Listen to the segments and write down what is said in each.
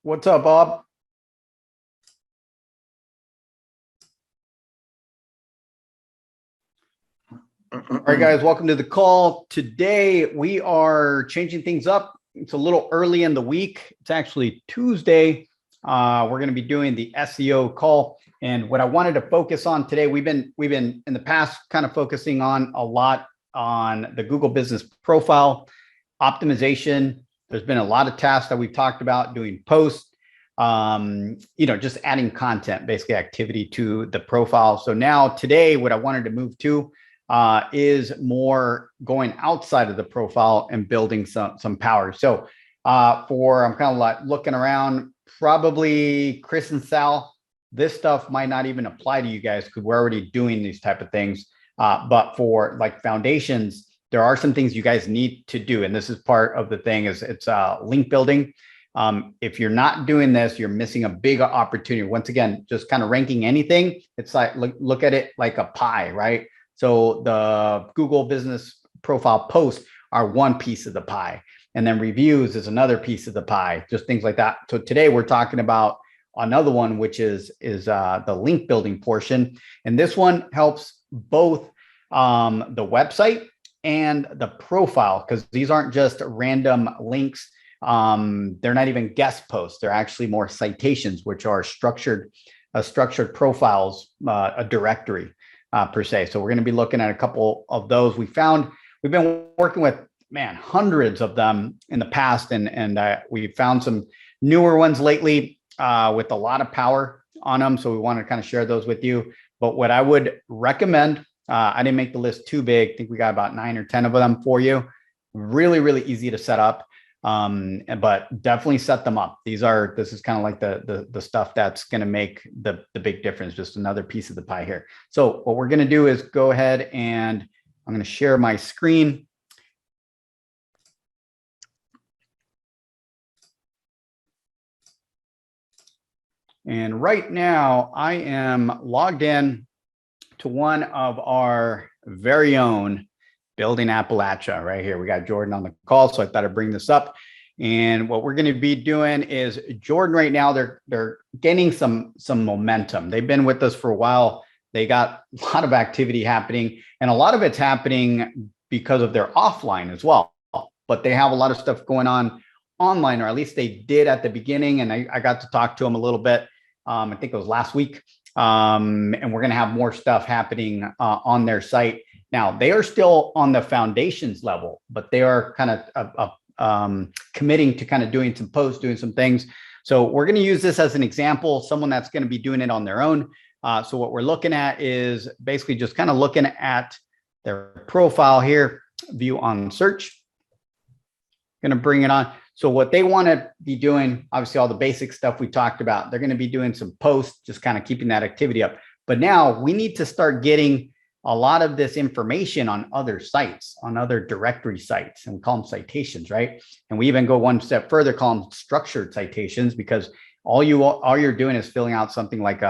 What's up, Bob? All right, guys, welcome to the call. Today, we are changing things up. It's a little early in the week. It's actually Tuesday. We're going to be doing the SEO call. And what I wanted to focus on today, we've been in the past kind of focusing on a lot on the Google Business Profile optimization. There's been a lot of tasks that we've talked about doing posts, just adding content, basically activity to the profile. So now today, what I wanted to move to is more going outside of the profile and building some power. So I'm kind of like looking around, probably Chris and Sal, this stuff might not even apply to you guys because we're already doing these type of things. But for like foundations, there are some things you guys need to do. And this is part of the thing is it's link building. If you're not doing this, you're missing a big opportunity. Once again, just kind of ranking anything. It's like, look at it like a pie, right? So the Google Business Profile posts are one piece of the pie, and then reviews is another piece of the pie, just things like that. So today we're talking about another one, which is the link building portion. And this one helps both the website and the profile, because these aren't just random links. They're not even guest posts. They're actually more citations, which are structured profiles, a directory. Per se. So we're going to be looking at a couple of those. We've been working with, hundreds of them in the past, and we found some newer ones lately with a lot of power on them. So we want to kind of share those with you. But what I would recommend, I didn't make the list too big. I think we got about 9 or 10 of them for you. Really, really easy to set up. But definitely set them up. This is kind of like the stuff that's going to make the big difference, just another piece of the pie here. So what we're going to do is go ahead and I'm going to share my screen. And right now I am logged in to one of our very own Building Appalachia right here. We got Jordan on the call, so I thought I'd bring this up. And what we're going to be doing is Jordan right now, they're gaining some momentum. They've been with us for a while. They got a lot of activity happening, and a lot of it's happening because of their offline as well. But they have a lot of stuff going on online, or at least they did at the beginning. And I got to talk to them a little bit. I think it was last week. And we're going to have more stuff happening on their site. Now, they are still on the foundations level, but they are kind of committing to kind of doing some posts, doing some things. So we're going to use this as an example, someone that's going to be doing it on their own. So what we're looking at is basically just kind of looking at their profile here, view on search. Going to bring it on. So what they want to be doing, obviously all the basic stuff we talked about, they're going to be doing some posts, just kind of keeping that activity up. But now we need to start getting a lot of this information on other sites, on other directory sites, and we call them citations, right? And we even go one step further, call them structured citations, because all you're doing is filling out something like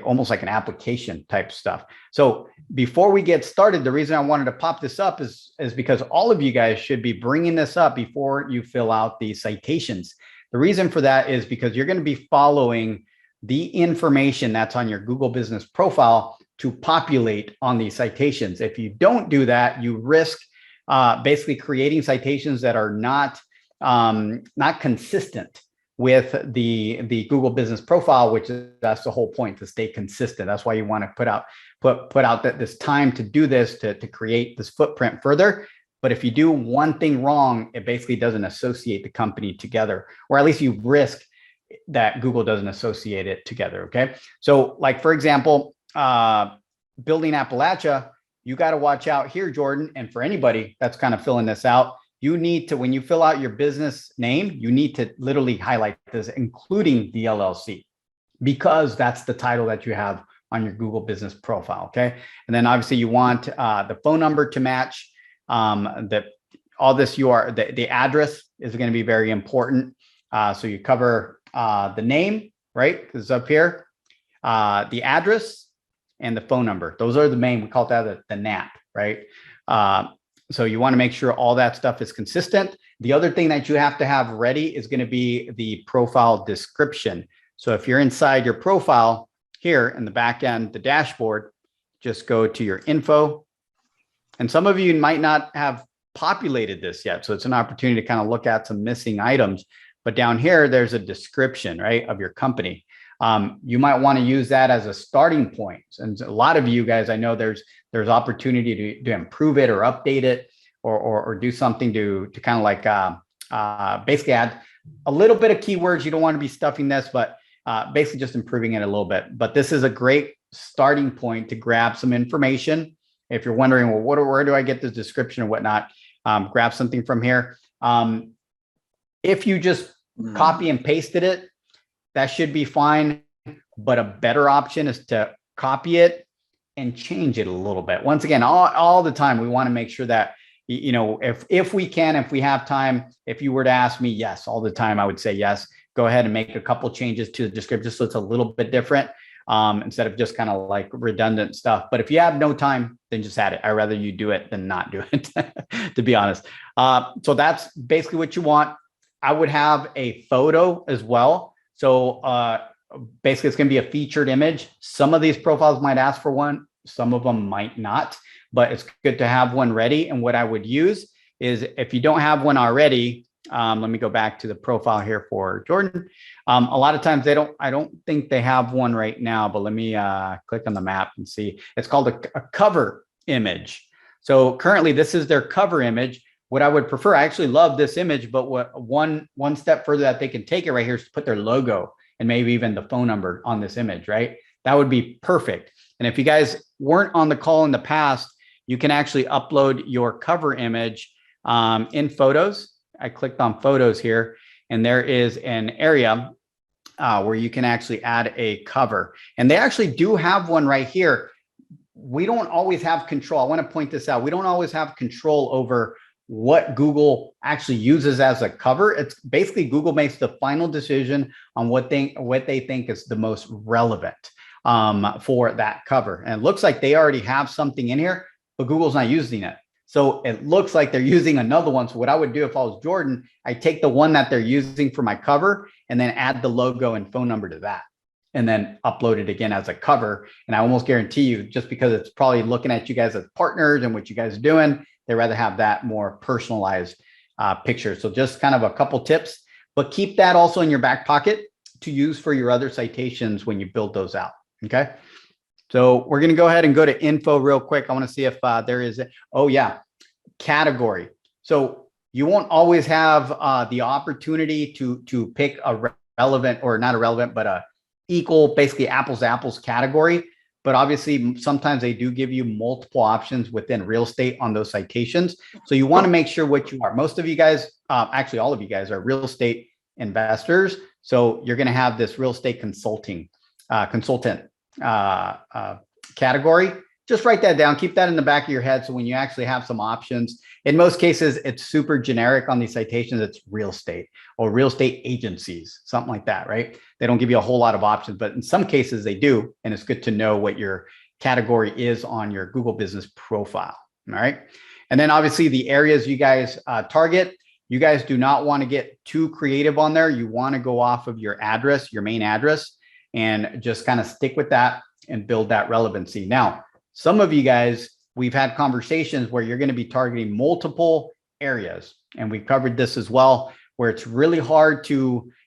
almost like an application type stuff. So before we get started, the reason I wanted to pop this up is because all of you guys should be bringing this up before you fill out the citations. The reason for that is because you're going to be following the information that's on your Google Business Profile to populate on these citations. If you don't do that, you risk basically creating citations that are not consistent with the Google Business Profile, that's the whole point, to stay consistent. That's why you want to put out this time to do this, to create this footprint further. But if you do one thing wrong, it basically doesn't associate the company together, or at least you risk that Google doesn't associate it together. Okay. So like, for example, Building Appalachia, you got to watch out here, Jordan. And for anybody that's kind of filling this out, you need to, when you fill out your business name, you need to literally highlight this, including the LLC, because that's the title that you have on your Google Business Profile. Okay. And then obviously you want the phone number to match all this. The address is going to be very important. So you cover the name, right? Because it's up here, the address and the phone number. Those are the main, we call that the NAP, right? So you want to make sure all that stuff is consistent. The other thing that you have to have ready is going to be the profile description. So if you're inside your profile here in the back end, the dashboard, just go to your info. And some of you might not have populated this yet. So it's an opportunity to kind of look at some missing items. But down here, there's a description, right, of your company. You might want to use that as a starting point. And a lot of you guys, I know there's opportunity to improve it or update it or do something to kind of like basically add a little bit of keywords. You don't want to be stuffing this, but basically just improving it a little bit. But this is a great starting point to grab some information. If you're wondering, well, where do I get this description and whatnot, grab something from here. If you just copy and pasted it, that should be fine. But a better option is to copy it and change it a little bit. Once again, all the time, we want to make sure that, you know, if we can, if we have time, if you were to ask me, yes, all the time, I would say yes. Go ahead and make a couple changes to the description so it's a little bit different instead of just kind of like redundant stuff. But if you have no time, then just add it. I'd rather you do it than not do it, to be honest. So that's basically what you want. I would have a photo as well. So basically, it's going to be a featured image. Some of these profiles might ask for one. Some of them might not, but it's good to have one ready. And what I would use is if you don't have one already, let me go back to the profile here for Jordan. A lot of times I don't think they have one right now, but let me click on the map and see. It's called a cover image. So currently this is their cover image. What I would prefer, I actually love this image, but what one step further that they can take it right here is to put their logo and maybe even the phone number on this image, right? That would be perfect. And if you guys weren't on the call in the past, you can actually upload your cover image in Photos. I clicked on Photos here, and there is an area where you can actually add a cover. And they actually do have one right here. We don't always have control. I want to point this out. We don't always have control over what Google actually uses as a cover. It's basically Google makes the final decision on what they think is the most relevant for that cover. And it looks like they already have something in here, but Google's not using it. So it looks like they're using another one. So what I would do if I was Jordan, I take the one that they're using for my cover and then add the logo and phone number to that, and then upload it again as a cover. And I almost guarantee you, just because it's probably looking at you guys as partners and what you guys are doing, they rather have that more personalized picture. So just kind of a couple tips, but keep that also in your back pocket to use for your other citations when you build those out. Okay. So we're going to go ahead and go to info real quick. I want to see if there is, category. So you won't always have the opportunity to pick a relevant, or not a relevant, but a equal, basically apples to apples category. But obviously, sometimes they do give you multiple options within real estate on those citations. So you want to make sure what you are. Most of you guys, actually all of you guys, are real estate investors. So you're going to have this real estate consultant category. Just write that down. Keep that in the back of your head. So when you actually have some options, in most cases, it's super generic on these citations. It's real estate or real estate agencies, something like that, right? They don't give you a whole lot of options, but in some cases they do. And it's good to know what your category is on your Google business profile. All right. And then obviously the areas you guys target, you guys do not want to get too creative on there. You want to go off of your address, your main address, and just kind of stick with that and build that relevancy. Now, some of you guys, we've had conversations where you're going to be targeting multiple areas. And we covered this as well, where it's really hard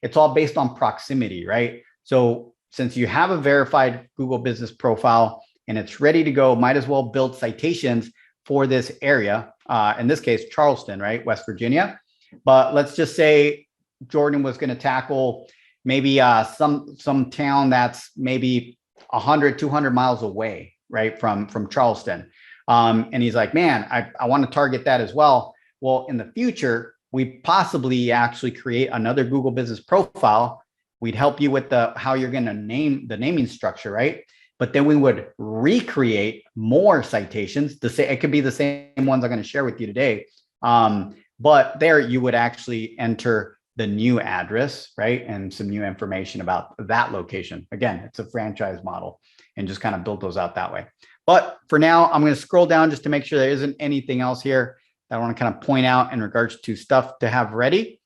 it's all based on proximity, right? So since you have a verified Google business profile and it's ready to go, might as well build citations for this area. In this case, Charleston, right? West Virginia. But let's just say Jordan was going to tackle maybe some town that's maybe 100, 200 miles away, right, from Charleston. And he's like, man, I want to target that as well. Well, in the future, we possibly actually create another Google business profile. We'd help you with how you're going to name the naming structure, right? But then we would recreate more citations. It could be the same ones I'm going to share with you today. But there you would actually enter the new address, right? And some new information about that location. Again, it's a franchise model, and just kind of build those out that way. But for now, I'm going to scroll down just to make sure there isn't anything else here. that I want to kind of point out in regards to stuff to have ready.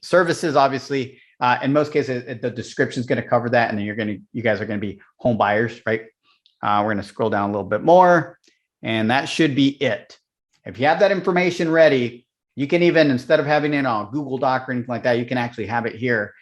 Services, obviously, in most cases, the description is going to cover that, and then you guys are going to be home buyers, right? We're going to scroll down a little bit more, and that should be it. If you have that information ready, you can even, instead of having it on Google Doc or anything like that, you can actually have it here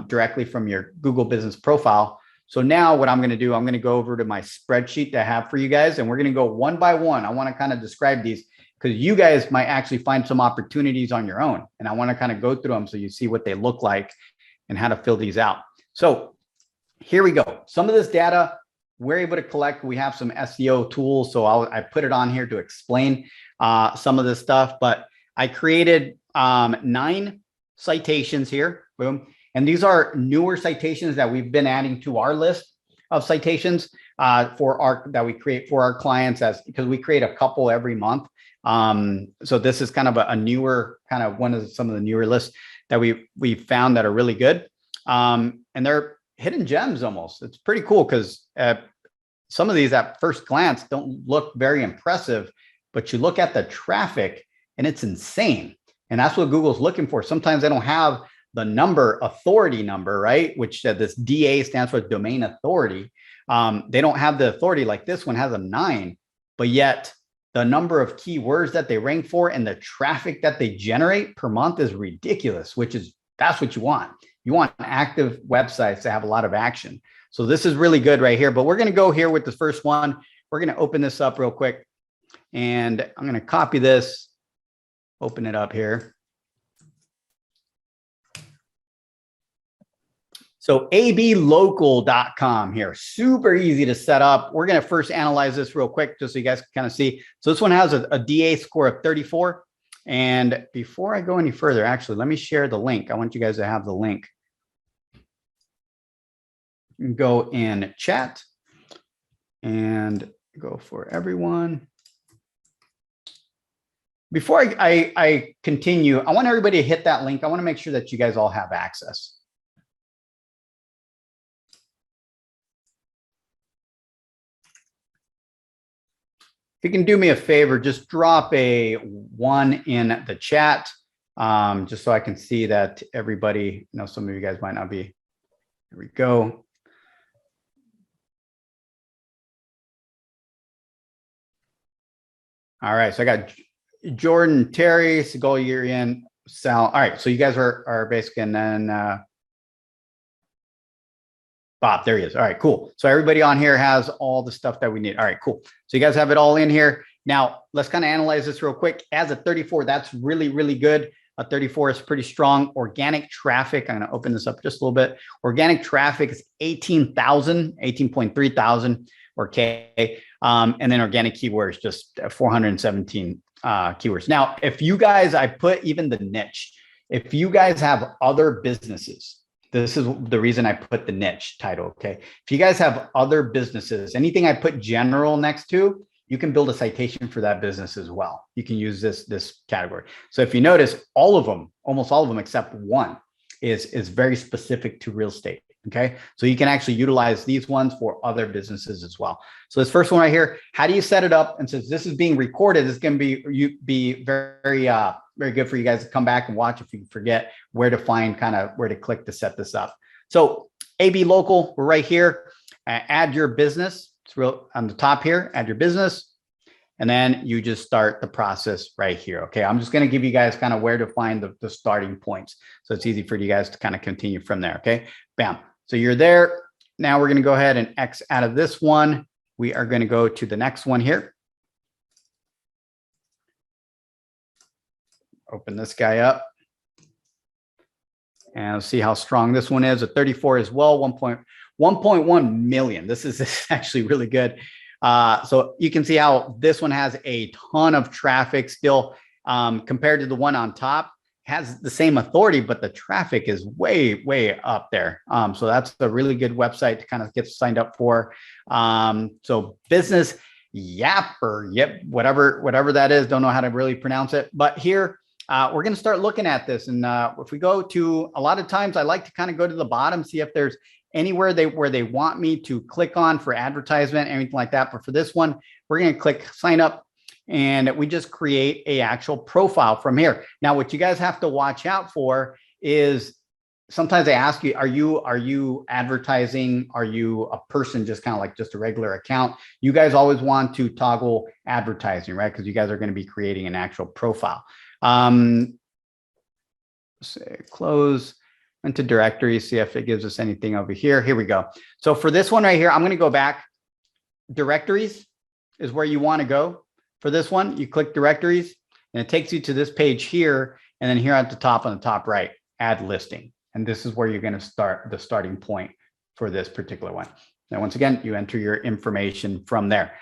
directly from your Google Business profile. So now what I'm going to do, I'm going to go over to my spreadsheet that I have for you guys, and we're going to go one by one. I want to kind of describe these because you guys might actually find some opportunities on your own. And I want to kind of go through them so you see what they look like and how to fill these out. So here we go. Some of this data we're able to collect. We have some SEO tools. So I put it on here to explain some of this stuff, but I created 9 citations here. Boom. And these are newer citations that we've been adding to our list of citations that we create for our clients, because we create a couple every month. So this is kind of a newer, kind of some of the newer lists that we found that are really good. And they're hidden gems almost. It's pretty cool because some of these at first glance don't look very impressive, but you look at the traffic and it's insane. And that's what Google's looking for. Sometimes they don't have the authority number, right? Which this DA stands for domain authority. They don't have the authority like this one has a 9, but yet the number of keywords that they rank for and the traffic that they generate per month is ridiculous, that's what you want. You want active websites that have a lot of action. So this is really good right here, but we're going to go here with the first one. We're going to open this up real quick, and I'm going to copy this, open it up here. So ablocal.com here, super easy to set up. We're going to first analyze this real quick just so you guys can kind of see. So this one has a DA score of 34. And before I go any further, actually, let me share the link. I want you guys to have the link. You can go in chat and go for everyone. Before I continue, I want everybody to hit that link. I want to make sure that you guys all have access. If you can do me a favor, just drop a 1 in the chat, just so I can see that everybody, some of you guys might not be. Here we go. All right, so I got Jordan, Terry, Segal, Urian, Sal. All right, so you guys are basically, and then Bob, there he is. All right, cool. So everybody on here has all the stuff that we need. All right, cool. So you guys have it all in here. Now, let's kind of analyze this real quick. As a 34, that's really, really good. A 34 is pretty strong. Organic traffic, I'm going to open this up just a little bit. Organic traffic is 18.3 thousand or K. And then organic keywords, just 417 keywords. Now, if you guys, I put even the niche, if you guys have other businesses, this is the reason I put the niche title, okay? If you guys have other businesses, anything I put general next to, you can build a citation for that business as well. You can use this category. So if you notice, all of them, almost all of them except one is very specific to real estate, okay? So you can actually utilize these ones for other businesses as well. So this first one right here, how do you set it up? And since this is being recorded, it's going to be very good for you guys to come back and watch if you forget where to find where to click to set this up. So AB Local, we're right here. Add your business. It's real on the top here. Add your business. And then you just start the process right here. Okay. I'm just going to give you guys kind of where to find the starting points. So it's easy for you guys to kind of continue from there. Okay. Bam. So you're there. Now we're going to go ahead and X out of this one. We are going to go to the next one here. Open this guy up and see how strong this one is. A 34 as well, 1.1 million. This is actually really good. So you can see how this one has a ton of traffic still compared to the one on top. Has the same authority, but the traffic is way up there. So that's a really good website to kind of get signed up for. So business Yap or Yep, whatever that is. Don't know how to really pronounce it, but here we're going to start looking at this. And if we go to, a lot of times I like to kind of go to the bottom, see if there's anywhere where they want me to click on for advertisement, anything like that. But for this one, we're going to click sign up. and we just create a actual profile from here. Now, what you guys have to watch out for is sometimes they ask you, are you advertising? Are you a person just kind of like just a regular account? You guys always want to toggle advertising, right? Because you guys are going to be creating an actual profile. Say close into directory, see if it gives us anything over here. Here we go. So for this one right here, I'm going to go back. Directories is where you want to go. For this one, you click directories and it takes you to this page here. And then here at the top, on the top right, add listing. And this is where you're going to start the starting point for this particular one. Now, once again, you enter your information from there.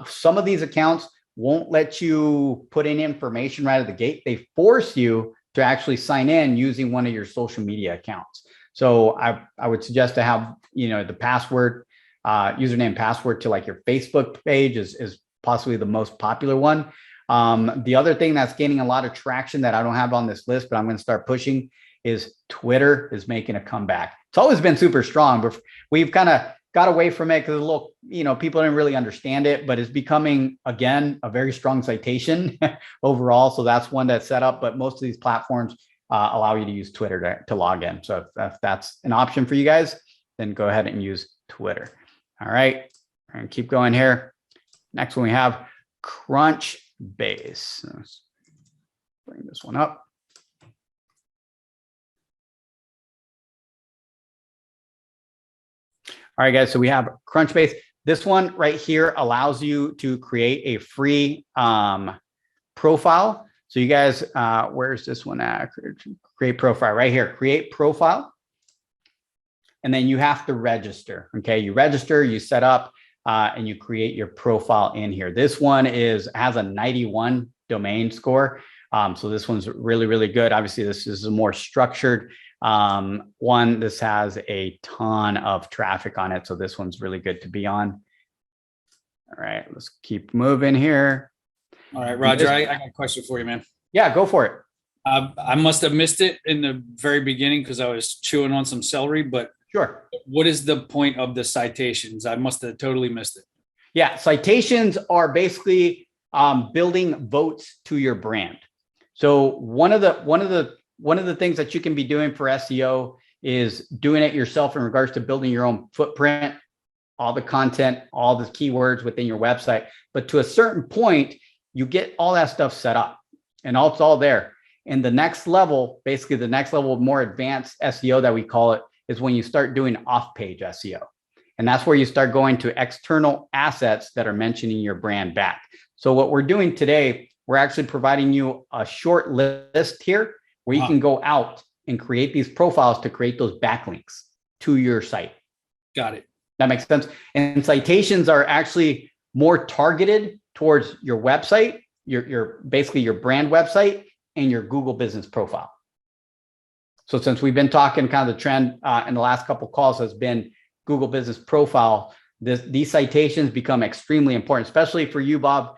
Some of these accounts won't let you put in information right at the gate. They force you to actually sign in using one of your social media accounts. So I would suggest to have, the password, username password to like your Facebook page is possibly the most popular one. The other thing that's gaining a lot of traction that I don't have on this list, but I'm going to start pushing, is Twitter is making a comeback. It's always been super strong, but we've kind of got away from it because a little, people didn't really understand it, but it's becoming, again, a very strong citation overall. So that's one that's set up, but most of these platforms allow you to use Twitter to log in. So if that's an option for you guys, then go ahead and use Twitter. All right, and keep going here. Next one we have Crunchbase. Let's bring this one up. All right, guys, so we have Crunchbase. This one right here allows you to create a free profile. So you guys, where's this one at? Create profile right here, create profile. And then you have to register, okay? You register, you set up, and you create your profile in here. This one has a 91 domain score. So this one's really, really good. Obviously, this is a more structured one. This has a ton of traffic on it. So this one's really good to be on. All right, let's keep moving here. All right, Roger, I got a question for you, man. Yeah, go for it. I must have missed it in the very beginning because I was chewing on some celery, but sure. What is the point of the citations? I must have totally missed it. Yeah, citations are basically building votes to your brand. So one of the things that you can be doing for SEO is doing it yourself in regards to building your own footprint, all the content, all the keywords within your website. But to a certain point, you get all that stuff set up and it's all there. And the next level, basically the next level of more advanced SEO that we call it, is when you start doing off-page SEO. And that's where you start going to external assets that are mentioning your brand back. So what we're doing today, we're actually providing you a short list here where you can go out and create these profiles to create those backlinks to your site. Got it. That makes sense. And citations are actually more targeted towards your website, your basically your brand website and your Google business profile. So since we've been talking, kind of the trend in the last couple of calls has been Google business profile, these citations become extremely important, especially for you, Bob,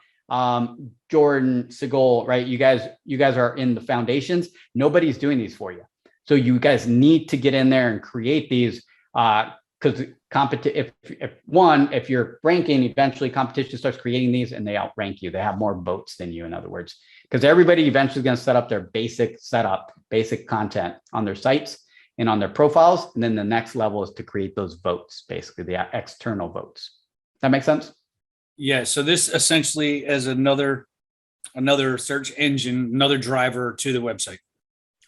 Jordan, Sigol, right? You guys are in the foundations. Nobody's doing these for you. So you guys need to get in there and create these because if you're ranking, eventually competition starts creating these and they outrank you. They have more votes than you, in other words, because everybody eventually is going to set up their basic content on their sites and on their profiles. And then the next level is to create those votes, basically the external votes. That makes sense? Yeah. So this essentially is another search engine, another driver to the website.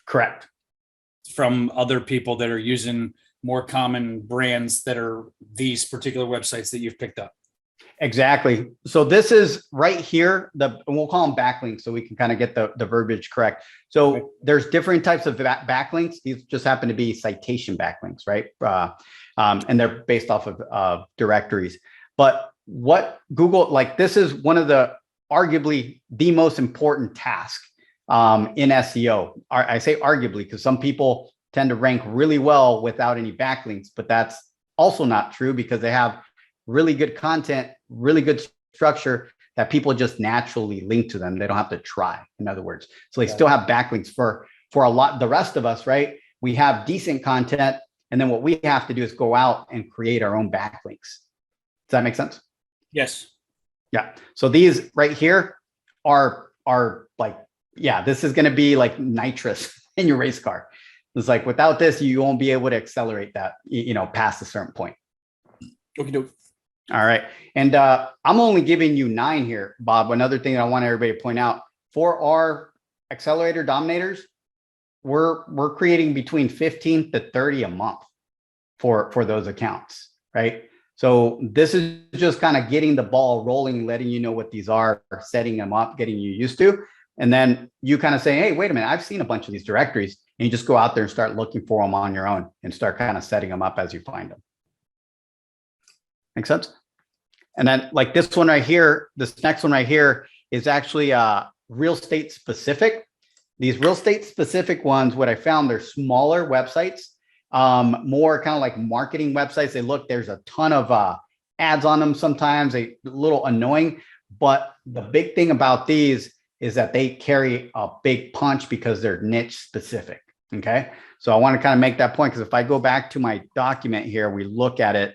Correct. From other people that are using more common brands that are these particular websites that you've picked up. Exactly. So this is right here, we'll call them backlinks so we can kind of get the verbiage correct. So there's different types of backlinks. These just happen to be citation backlinks, right? And they're based off of directories. But what Google, this is one of the arguably the most important task in SEO. I say arguably because some people tend to rank really well without any backlinks, but that's also not true because they have really good content, really good structure that people just naturally link to them. They don't have to try, in other words. So they still have backlinks for a lot. The rest of us, right? We have decent content. And then what we have to do is go out and create our own backlinks. Does that make sense? Yes. Yeah. So these right here are like, yeah, this is going to be like nitrous in your race car. It's like, without this, you won't be able to accelerate that, past a certain point. Okay, doke. All right. And I'm only giving you 9 here, Bob. Another thing that I want everybody to point out, for our accelerator dominators, we're creating between 15 to 30 a month for those accounts, right? So this is just kind of getting the ball rolling, letting you know what these are, setting them up, getting you used to. And then you kind of say, hey, wait a minute, I've seen a bunch of these directories. And you just go out there and start looking for them on your own and start kind of setting them up as you find them. Make sense? And then like this one right here, this next one right here is actually real estate specific. These real estate specific ones, what I found, they're smaller websites, more kind of like marketing websites. There's a ton of ads on them. Sometimes a little annoying, but the big thing about these is that they carry a big punch because they're niche specific. Okay. So I want to kind of make that point, because if I go back to my document here, we look at it.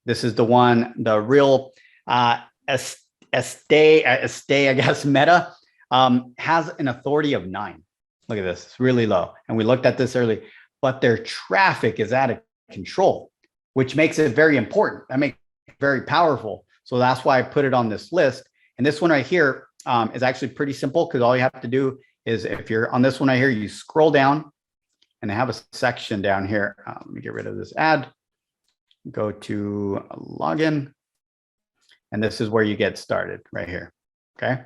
This is the one, the real Estee, I guess, Meta has an authority of 9. Look at this, it's really low. And we looked at this early, but their traffic is out of control, which makes it very important. That makes it very powerful. So that's why I put it on this list. And this one right here is actually pretty simple, because all you have to do is, if you're on this one right here, you scroll down and they have a section down here. Let me get rid of this ad. Go to login. And this is where you get started right here. Okay.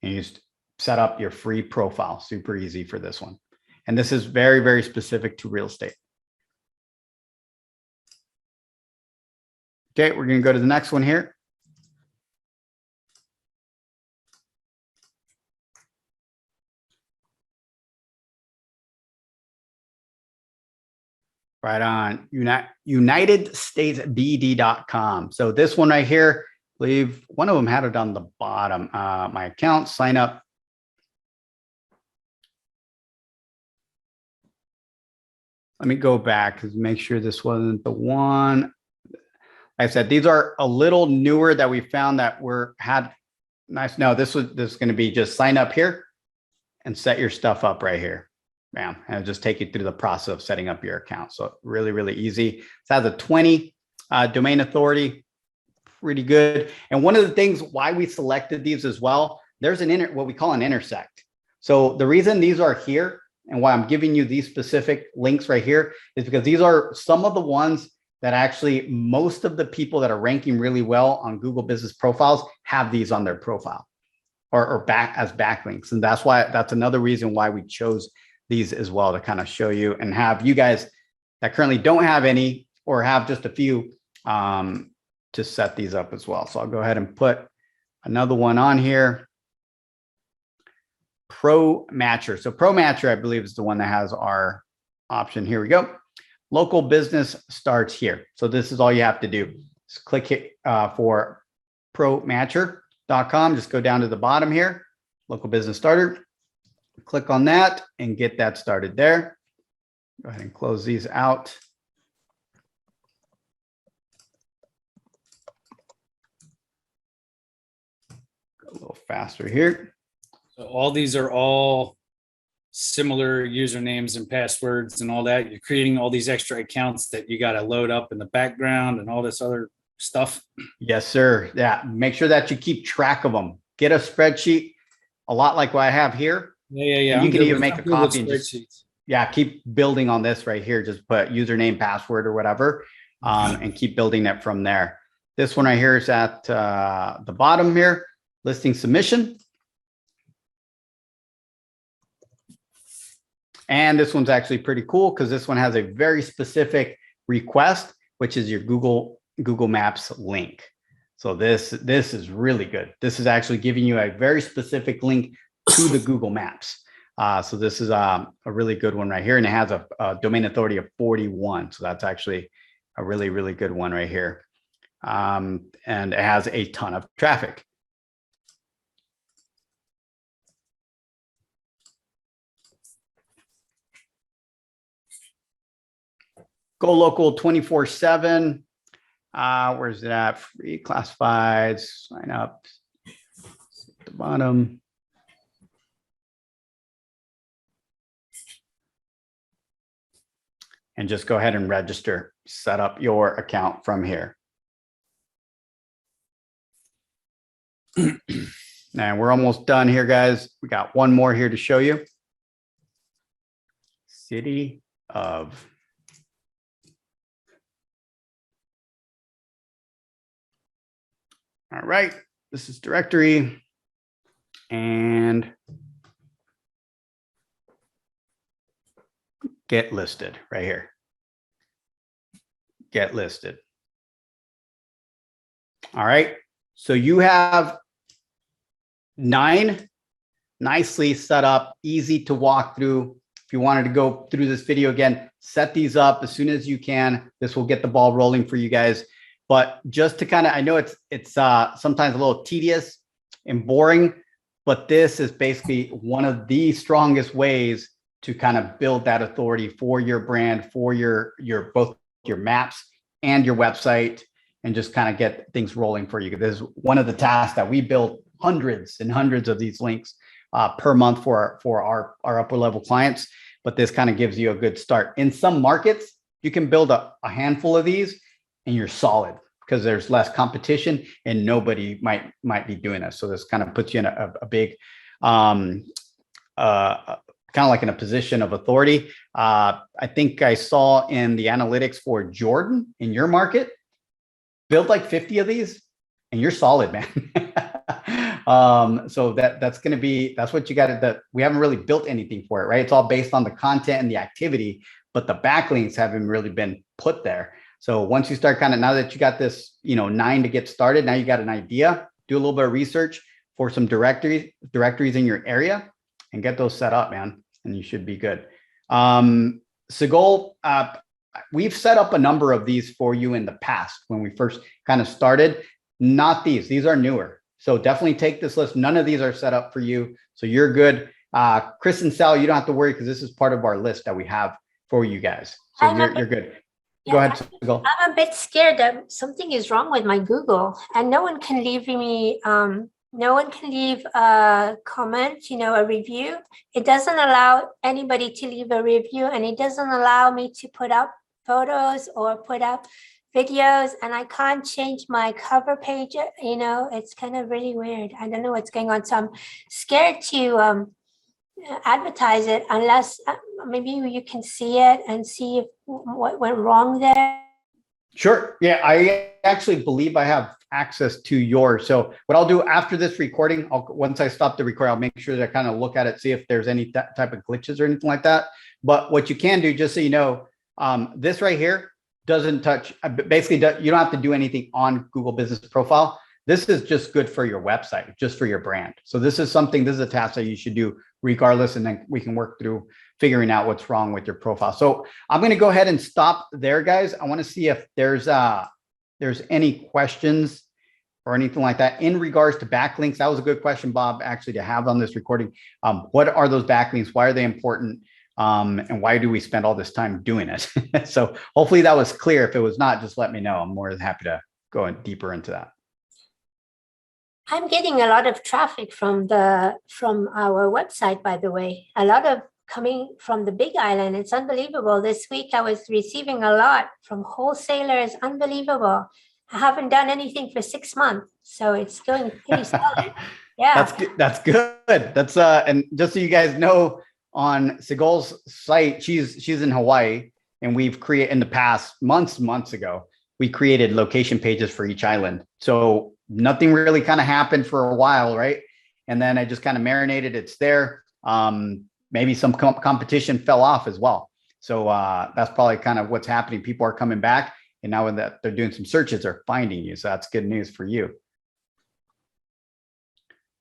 And you just set up your free profile. Super easy for this one. And this is very, very specific to real estate. Okay. We're going to go to the next one here. Right on, UnitedStatesBD.com. So this one right here, I believe one of them had it on the bottom. My account, sign up. Let me go back to make sure this wasn't the one. Like I said, these are a little newer that we found that had nice. No, this is going to be just sign up here and set your stuff up right here. Bam, and it'll just take you through the process of setting up your account. So really, really easy. It has a 20 domain authority, pretty good. And one of the things why we selected these as well, there's what we call an intersect. So the reason these are here and why I'm giving you these specific links right here is because these are some of the ones that actually most of the people that are ranking really well on Google Business Profiles have these on their profile or back as backlinks. And that's another reason why we chose these as well, to kind of show you and have you guys that currently don't have any or have just a few to set these up as well. So I'll go ahead and put another one on here. Pro Matcher. So Pro Matcher, I believe, is the one that has our option. Here we go. Local business starts here. So this is all you have to do. Just click it for promatcher.com. Just go down to the bottom here, local business starter. Click on that and get that started there. Go ahead and close these out. Go a little faster here. So all these are all similar usernames and passwords and all that. You're creating all these extra accounts that you got to load up in the background and all this other stuff. Yes, sir. Yeah. Make sure that you keep track of them. Get a spreadsheet, a lot like what I have here. Yeah. And you can even make a copy and just, keep building on this right here. Just put username, password, or whatever, and keep building it from there. This one right here is at the bottom here, listing submission. And this one's actually pretty cool because this one has a very specific request, which is your Google Maps link. So this is really good. This is actually giving you a very specific link to the Google Maps. So this is a really good one right here. And it has a domain authority of 41. So that's actually a really, really good one right here. And it has a ton of traffic. Go local 24/7. Where's it at? Free classifieds, sign up at the bottom. and just go ahead and register, set up your account from here. And we're almost done here, guys. We got one more here to show you. City of. All right, this is directory and get listed right here. Get listed. All right, so you have 9 nicely set up, easy to walk through. If you wanted to go through this video again, set these up as soon as you can. This will get the ball rolling for you guys. But just to kind of, I know it's sometimes a little tedious and boring, but this is basically one of the strongest ways to kind of build that authority for your brand, for your both your maps and your website, and just kind of get things rolling for you. This is one of the tasks that we build hundreds and hundreds of these links per month for our upper level clients. But this kind of gives you a good start. In some markets, you can build a handful of these and you're solid because there's less competition and nobody might be doing this. So this kind of puts you in a big, kind of like in a position of authority. I think I saw in the analytics for Jordan in your market, build like 50 of these and you're solid, man. So that's what you got to, we haven't really built anything for it, right? It's all based on the content and the activity, but the backlinks haven't really been put there. So once you start kind of, now that you got this, 9 to get started, now you got an idea, do a little bit of research for some directories in your area and get those set up, man. And you should be good. Segol, we've set up a number of these for you in the past when we first kind of started. Not these. These are newer. So definitely take this list. None of these are set up for you. So you're good. Chris and Sal, you don't have to worry because this is part of our list that we have for you guys. So you're good. Yeah, go ahead, Segol. I'm a bit scared that something is wrong with my Google and no one can leave me, no one can leave a comment, a review. It doesn't allow anybody to leave a review and it doesn't allow me to put up photos or put up videos, and I can't change my cover page. It's kind of really weird. I don't know what's going on. So I'm scared to advertise it unless maybe you can see it and see if what went wrong there. Sure. Yeah, I actually believe I have access to yours. So what I'll do after this recording, once I stop the recording, I'll make sure that I kind of look at it, see if there's any type of glitches or anything like that. But what you can do, just so you know, this right here doesn't touch, basically you don't have to do anything on Google Business Profile. This is just good for your website, just for your brand. So this is a task that you should do regardless, and then we can work through figuring out what's wrong with your profile. So I'm going to go ahead and stop there, guys. I want to see if there's any questions or anything like that in regards to backlinks. That was a good question, Bob, actually, to have on this recording. What are those backlinks? Why are they important? And why do we spend all this time doing it? So hopefully that was clear. If it was not, just let me know. I'm more than happy to go deeper into that. I'm getting a lot of traffic from our website, by the way, a lot of coming from the Big Island. It's unbelievable. This week I was receiving a lot from wholesalers. Unbelievable. I haven't done anything for 6 months, so it's going pretty solid. Yeah, That's good. That's and just so you guys know, on Segol's site, she's in Hawaii, and we've created in the past months ago, we created location pages for each island. So nothing really kind of happened for a while, right? And then I just kind of marinated. It's there. Maybe some competition fell off as well. So that's probably kind of what's happening. People are coming back, and now that they're doing some searches, they're finding you. So that's good news for you.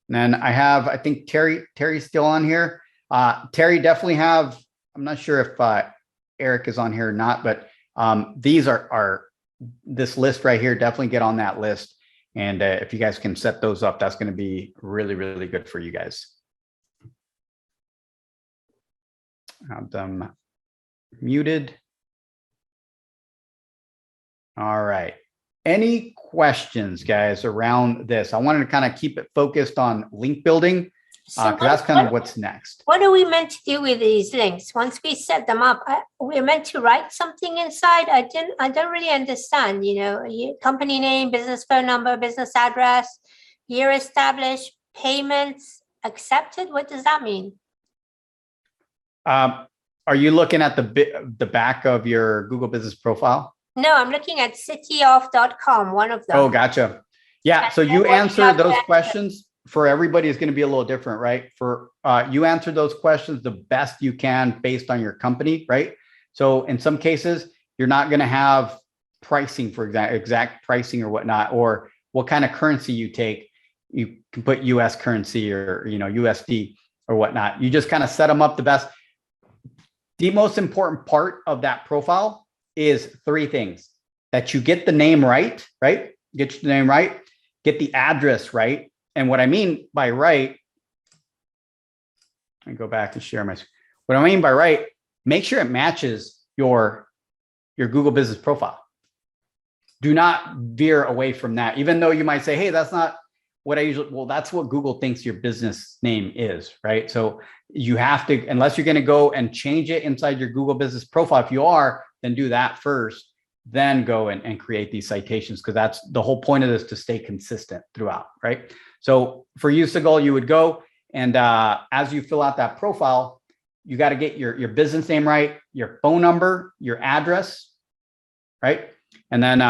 And then I think Terry's still on here. Terry, definitely have, I'm not sure if Eric is on here or not, but these are this list right here. Definitely get on that list. And if you guys can set those up, that's going to be really, really good for you guys. Have them muted. All right. Any questions, guys, around this? I wanted to kind of keep it focused on link building So that's kind of what's next. what are we meant to do with these links? Once we set them up, we're meant to write something inside. I don't really understand, company name, business phone number, business address, year established, payments accepted. What does that mean? Are you looking at the back of your Google Business profile? No, I'm looking at cityoff.com, one of them. Oh, gotcha. Yeah. So you answer those questions. For everybody is going to be a little different, right? For you answer those questions the best you can based on your company, right? So in some cases, you're not going to have pricing for exact pricing or whatnot, or what kind of currency you take. You can put US currency or USD or whatnot. You just kind of set them up the best. The most important part of that profile is three things: that you get the name right? Get the name right, get the address right. And what I mean by right, let me go back and share my screen. What I mean by right, make sure it matches your Google Business profile. Do not veer away from that, even though you might say, hey, that's not what I usually, well, that's what Google thinks your business name is, right? So you have to, unless you're going to go and change it inside your Google Business profile, if you are, then do that first, then go and create these citations, because that's the whole point of this, to stay consistent throughout, right? So for you, Segal, you would go and as you fill out that profile, you got to get your business name right, your phone number, your address, right? And then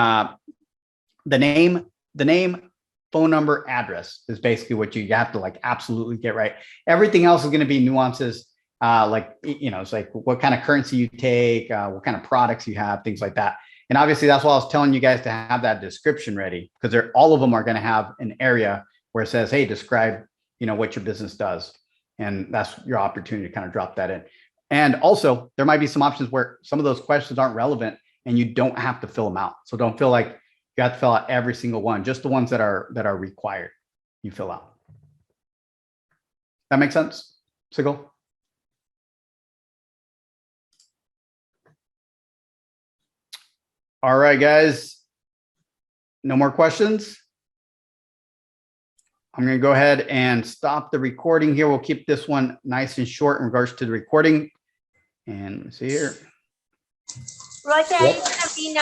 the name, phone number, address is basically what you have to absolutely get right. Everything else is going to be nuances. It's like what kind of currency you take, what kind of products you have, things like that. And obviously that's why I was telling you guys to have that description ready, because all of them are going to have an area where it says, hey, describe, what your business does. And that's your opportunity to kind of drop that in. And also there might be some options where some of those questions aren't relevant and you don't have to fill them out. So don't feel like you have to fill out every single one, just the ones that are required you fill out. That makes sense, Segal? All right, guys. No more questions? I'm going to go ahead and stop the recording here. We'll keep this one nice and short in regards to the recording. And let's see here. Roger, are you going to be